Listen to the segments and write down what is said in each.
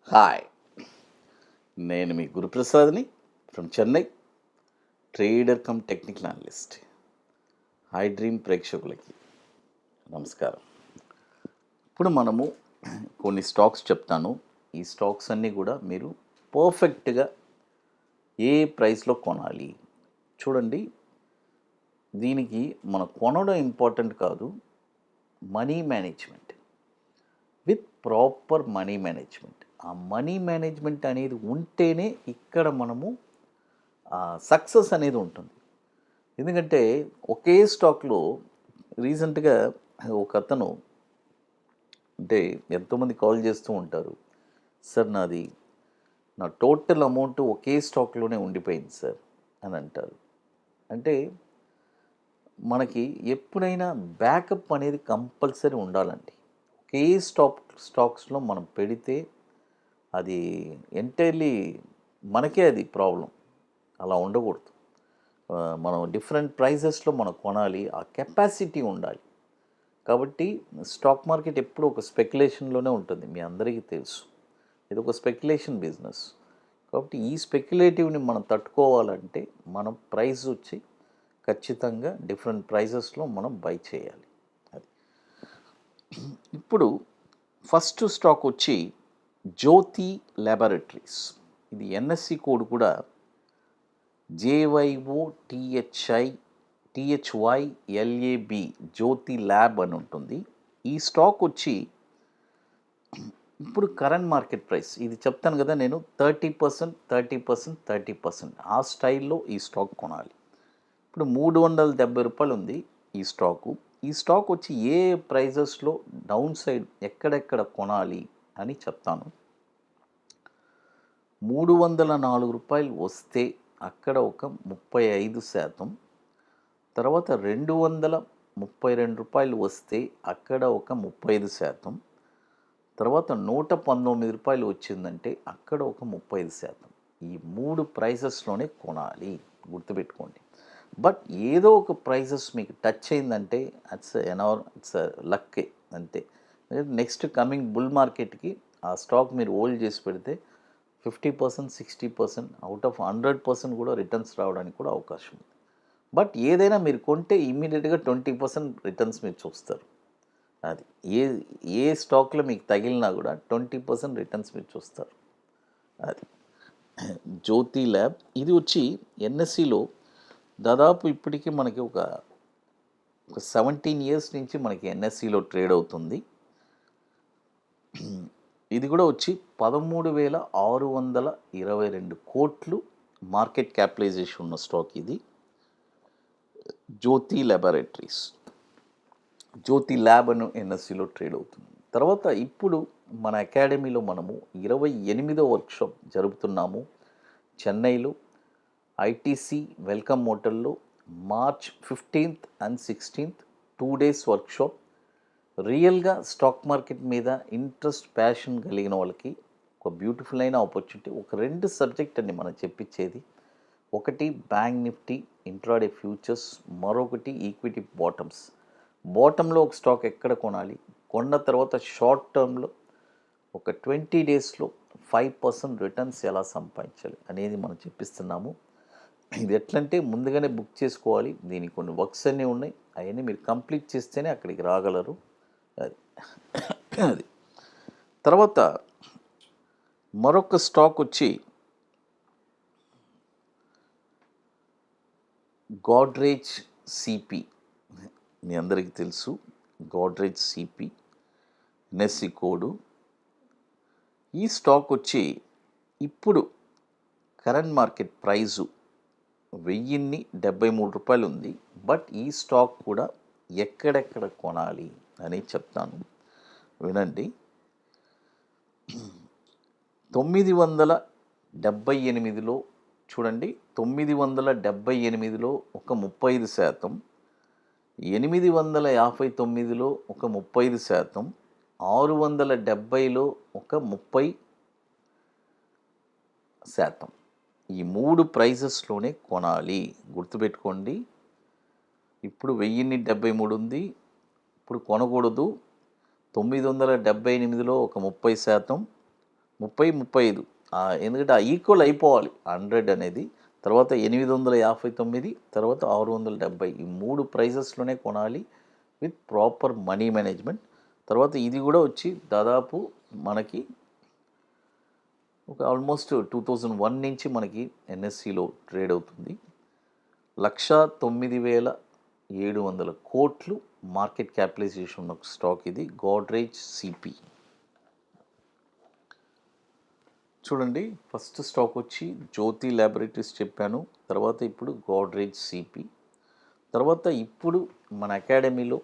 Hi, నేను మీ గురుప్రసాద్ని from Chennai, trader cum technical analyst. Hi dream ప్రేక్షకులకి నమస్కారం. ఇప్పుడు మనము కొన్ని స్టాక్స్ చెప్తాను. ఈ స్టాక్స్ అన్నీ కూడా మీరు పర్ఫెక్ట్గా ఏ ప్రైస్లో కొనాలి చూడండి. దీనికి మనం కొనడం ఇంపార్టెంట్ కాదు, money management with proper money management. ఆ మనీ మేనేజ్మెంట్ అనేది ఉంటేనే ఇక్కడ మనము సక్సెస్ అనేది ఉంటుంది. ఎందుకంటే ఒకే స్టాక్లో రీసెంట్గా ఒక అతను, అంటే ఎంతోమంది కాల్ చేస్తూ ఉంటారు, సార్ నా టోటల్ అమౌంట్ ఒకే స్టాక్లోనే ఉండిపోయింది సార్ అని అంటారు. అంటే మనకి ఎప్పుడైనా బ్యాకప్ అనేది కంపల్సరీ ఉండాలండి. ఒకే స్టాక్స్లో మనం పెడితే అది ఎంటైర్లీ మనకే అది ప్రాబ్లం. అలా ఉండకూడదు. మనం డిఫరెంట్ ప్రైజెస్లో మనం కొనాలి, ఆ కెపాసిటీ ఉండాలి. కాబట్టి స్టాక్ మార్కెట్ ఎప్పుడు ఒక స్పెక్యులేషన్లోనే ఉంటుంది, మీ అందరికీ తెలుసు. ఇది ఒక స్పెక్యులేషన్ బిజినెస్. కాబట్టి ఈ స్పెక్యులేటివ్ని మనం తట్టుకోవాలంటే మనం ప్రైస్ వచ్చి ఖచ్చితంగా డిఫరెంట్ ప్రైజెస్లో మనం బై చేయాలి. అది ఇప్పుడు ఫస్ట్ స్టాక్ వచ్చి జ్యోతి ల్యాబొరేటరీస్. ఇది ఎన్ఎస్సి కోడ్ కూడా JYOTHYLAB, జ్యోతి ల్యాబ్ అని ఉంటుంది. ఈ స్టాక్ వచ్చి ఇప్పుడు కరెంట్ మార్కెట్ ప్రైస్ ఇది చెప్తాను కదా, నేను 30%, 30%, 30% ఆ స్టైల్లో ఈ స్టాక్ కొనాలి. ఇప్పుడు 370 రూపాయలు ఉంది ఈ స్టాకు. ఈ స్టాక్ వచ్చి ఏ ప్రైజెస్లో డౌన్ సైడ్ ఎక్కడెక్కడ కొనాలి అని చెప్తాను. 304 రూపాయలు వస్తే అక్కడ ఒక 35%, తర్వాత 232 రూపాయలు వస్తే అక్కడ ఒక 35%, తర్వాత 119 రూపాయలు వచ్చిందంటే అక్కడ ఒక 35%. ఈ 3 ప్రైజెస్లోనే కొనాలి, గుర్తుపెట్టుకోండి. బట్ ఏదో ఒక ప్రైజెస్ మీకు టచ్ అయిందంటే ఇట్స్ లక్కే అంతే. నెక్స్ట్ కమింగ్ బుల్ మార్కెట్కి ఆ స్టాక్ మీరు హోల్డ్ చేసి పెడితే 50%, 60%, అవుట్ ఆఫ్ 100% కూడా రిటర్న్స్ రావడానికి కూడా అవకాశం ఉంది. బట్ ఏదైనా మీరు కొంటే ఇమ్మీడియట్గా 20% రిటర్న్స్ మీరు చూస్తారు. అది ఏ స్టాక్లో మీకు తగిలినా కూడా 20% రిటర్న్స్ మీరు చూస్తారు. అది జ్యోతి ల్యాబ్. ఇది వచ్చి ఎన్ఎస్సిలో దాదాపు ఇప్పటికీ మనకి ఒక 17 ఇయర్స్ నుంచి మనకి ఎన్ఎస్సిలో ట్రేడ్ అవుతుంది. ఇది కూడా వచ్చి 13,622 కోట్లు మార్కెట్ క్యాపిటలైజేషన్ ఉన్న స్టాక్ ఇది. జ్యోతి ల్యాబొరేటరీస్, జ్యోతి ల్యాబ్ అని ఎన్ఎస్సిలో ట్రేడ్ అవుతుంది. తర్వాత ఇప్పుడు మన అకాడమీలో మనము 28వ వర్క్షాప్ జరుపుతున్నాము చెన్నైలో, ఐటీసీ వెల్కమ్ హోటల్లో. March 15th and 16th 2 days workshop. రియల్గా స్టాక్ మార్కెట్ మీద ఇంట్రెస్ట్, ప్యాషన్ కలిగిన వాళ్ళకి ఒక బ్యూటిఫుల్ అయిన ఆపర్చునిటీ. ఒక 2 సబ్జెక్ట్ అండి మనం చెప్పించేది. ఒకటి బ్యాంక్ నిఫ్టీ ఇంట్రాడే ఫ్యూచర్స్, మరొకటి ఈక్విటీ బాటమ్స్. బాటంలో ఒక స్టాక్ ఎక్కడ కొనాలి, కొన్న తర్వాత షార్ట్ టర్మ్లో ఒక 20 డేస్లో 5% రిటర్న్స్ ఎలా సంపాదించాలి అనేది మనం చెప్పిస్తున్నాము. ఇది ఎట్లంటే ముందుగానే బుక్ చేసుకోవాలి. దీనికి కొన్ని వర్క్స్ అన్నీ ఉన్నాయి, అవన్నీ మీరు కంప్లీట్ చేస్తేనే అక్కడికి రాగలరు. అది తర్వాత మరొక స్టాక్ వచ్చి గోడ్రేజ్ సిపి. మీ అందరికీ తెలుసు గోడ్రేజ్ సిపి, ఎన్ఎస్సి కోడు. ఈ స్టాక్ వచ్చి ఇప్పుడు కరెంట్ మార్కెట్ ప్రైజు 1073 రూపాయలు ఉంది. బట్ ఈ స్టాక్ కూడా ఎక్కడెక్కడ కొనాలి అని చెప్తాను, వినండి. 978లో చూడండి, 978లో ఒక 35%, 859లో ఒక 30%, 670లో ఒక 30%. ఈ 3 ప్రైజెస్లోనే కొనాలి, గుర్తుపెట్టుకోండి. ఇప్పుడు 1073 ఉంది, ఇప్పుడు కొనకూడదు. 978లో ఒక 30%, 35 ఎందుకంటే ఈక్వల్ అయిపోవాలి 100 అనేది. తర్వాత 859, తర్వాత 670 ఈ 3 ప్రైజెస్లోనే కొనాలి విత్ ప్రాపర్ మనీ మేనేజ్మెంట్. తర్వాత ఇది కూడా వచ్చి దాదాపు మనకి ఒక ఆల్మోస్ట్ 2001 నుంచి మనకి ఎన్ఎస్సిలో ట్రేడ్ అవుతుంది. 1,09,700 కోట్లు మార్కెట్ క్యాపిటలైజేషన్ ఉన్న స్టాక్ ఇది, గోడ్రేజ్ సిపి. చూడండి, ఫస్ట్ స్టాక్ వచ్చి జ్యోతి ల్యాబొరేటరీస్ చెప్పాను, తర్వాత ఇప్పుడు గోడ్రేజ్ సిపి. తర్వాత ఇప్పుడు మన అకాడమీలో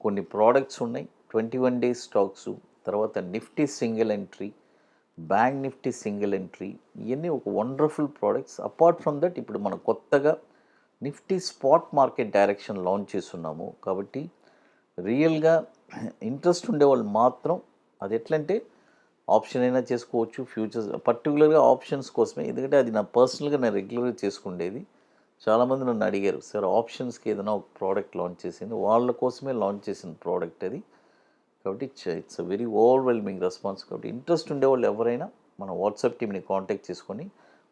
కొన్ని ప్రోడక్ట్స్ ఉన్నాయి, 21 డేస్ స్టాక్స్, తర్వాత Nifty single entry, bank Nifty single entry, ఇవన్నీ ఒక wonderful products. Apart from that ఇప్పుడు మనం కొత్తగా Nifty spot market direction launch చేస్తున్నాము. కాబట్టి రియల్గా ఇంట్రెస్ట్ ఉండేవాళ్ళు మాత్రం అది ఎట్లంటే ఆప్షన్ అయినా చేసుకోవచ్చు, ఫ్యూచర్స్ పర్టికులర్గా ఆప్షన్స్ కోసమే, ఎందుకంటే అది నా పర్సనల్గా నేను రెగ్యులర్గా చేసుకుండేది. చాలామంది నన్ను అడిగారు, సార్ ఆప్షన్స్కి ఏదైనా ఒక ప్రోడక్ట్ లాంచ్ చేసింది, వాళ్ళ కోసమే లాంచ్ చేసిన ప్రోడక్ట్ అది. కాబట్టి it's a very overwhelming response. కాబట్టి ఇంట్రెస్ట్ ఉండేవాళ్ళు ఎవరైనా మన వాట్సాప్ టీమ్ని కాంటాక్ట్ చేసుకొని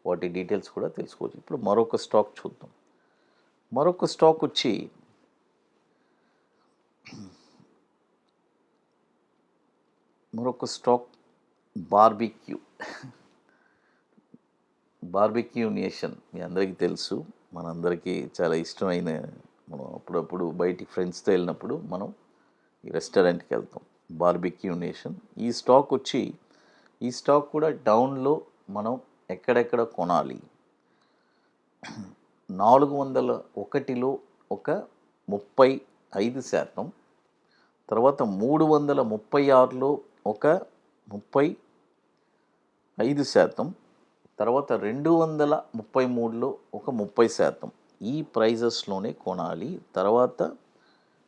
వాటి డీటెయిల్స్ కూడా తెలుసుకోవచ్చు. ఇప్పుడు మరొక స్టాక్ చూద్దాం. మరొక స్టాక్ వచ్చి బార్బిక్యూ నేషన్. మీ అందరికీ తెలుసు, మనందరికీ చాలా ఇష్టమైన, మనం అప్పుడప్పుడు బయటికి ఫ్రెండ్స్తో వెళ్ళినప్పుడు మనం ఈ రెస్టారెంట్కి వెళ్తాం, బార్బిక్యూ నేషన్. ఈ స్టాక్ కూడా డౌన్లో మనం ఎక్కడెక్కడ కొనాలి. 401లో ఒక 35%, తర్వాత 336లో ఒక 35%, తర్వాత 233లో ఒక 30%. ఈ ప్రైజెస్లోనే కొనాలి. తర్వాత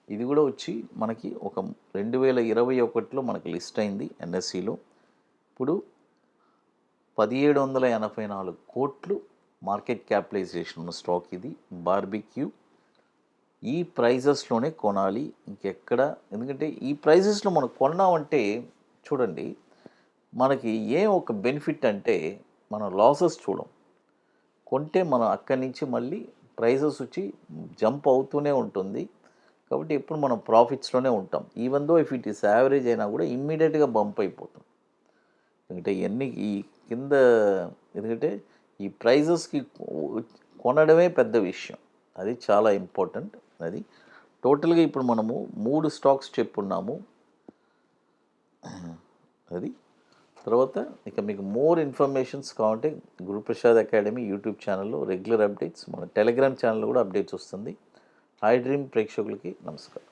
ఇది కూడా వచ్చి మనకి ఒక 2021లో మనకి లిస్ట్ అయింది ఎన్ఎస్సిలో. ఇప్పుడు 1784 కోట్లు మార్కెట్ క్యాపిటలైజేషన్ ఉన్న స్టాక్ ఇది, బార్బిక్యూ. ఈ ప్రైజెస్లోనే కొనాలి, ఇంకెక్కడ. ఎందుకంటే ఈ ప్రైజెస్లో మనం కొన్నామంటే చూడండి, మనకి ఒక బెనిఫిట్ అంటే మనం లాసెస్ చూడం. కొంటే మనం అక్కడి నుంచి మళ్ళీ ప్రైజెస్ వచ్చి జంప్ అవుతూనే ఉంటుంది. కాబట్టి ఎప్పుడు మనం ప్రాఫిట్స్లోనే ఉంటాం. Even though if it is average అయినా కూడా ఇమ్మీడియట్గా బంప్ అయిపోతుంది. ఎందుకంటే ఇవన్నీ ఈ కింద, ఎందుకంటే ఈ ప్రైజెస్కి కొనడమే పెద్ద విషయం, అది చాలా ఇంపార్టెంట్. అది టోటల్గా ఇప్పుడు మనము 3 స్టాక్స్ చెప్పున్నాము. అది తర్వాత ఇక మీకు మోర్ ఇన్ఫర్మేషన్స్ కావాలంటే గురుప్రసాద్ అకాడమీ యూట్యూబ్ ఛానల్లో రెగ్యులర్ అప్డేట్స్, మన టెలిగ్రామ్ ఛానల్లో కూడా అప్డేట్స్ వస్తుంది. ఐ డ్రీమ్ ప్రేక్షకులకి నమస్కారం.